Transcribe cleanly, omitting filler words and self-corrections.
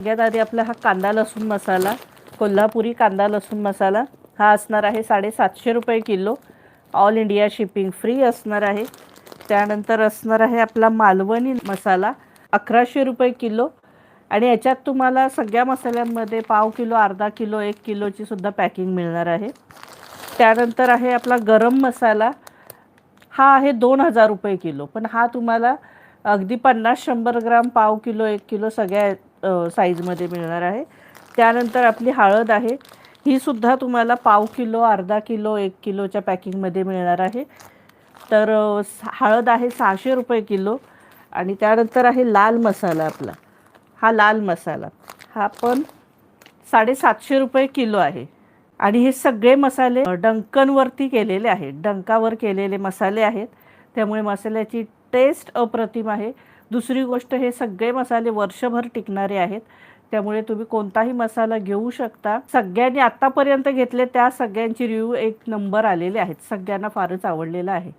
सगळ्यात आधी आपला हा कांदा लसूण मसाला, कोल्हापुरी कांदा लसूण मसाला हा असणार आहे 750 रुपये kilo. All India shipping free असणार आहे. त्यानंतर असणार आहे आपला मालवणी मसाला 1100 रुपये किलो. आणि याच्यात तुम्हाला सगळ्या मसाल्यांमध्ये पाव किलो, अर्धा किलो, 1 किलोची सुद्धा पॅकिंग मिळणार आहे. त्यानंतर आहे आपला गरम मसाला, हा आहे 2000 रुपये किलो. पण हा तुम्हाला अगदी 50-100 ग्राम, पाव किलो, 1 किलो सगळ्या साईजमध्ये मिळणार आहे. त्यानंतर आपली हळद आहे, ही सुद्धा तुम्हाला पाव किलो, अर्धा किलो, 1 किलोच्या पॅकिंगमध्ये मिळणार आहे. तर हळद आहे 600 रुपये किलो. आणि त्यानंतर आहे लाल मसाला आपला, हा लाल मसाला हा पण 750 रुपये किलो आहे. आणि हे सगळे मसाले डंकनवरती केलेले आहेत, डंकावर केलेले मसाले आहेत. त्यामुळे मसाल्याची टेस्ट अप्रतिम आहे. दुसरी गोष्ट, हे सगळे मसाले वर्षभर टिकणारे आहेत. त्यामुळे तुम्ही कोणताही मसाला घेऊ शकता. सगळ्यांनी आत्तापर्यंत घेतले त्या सगळ्यांची रिव्ह्यू 1 नंबर आलेले आहेत. सगळ्यांना फारच आवडलेलं आहे.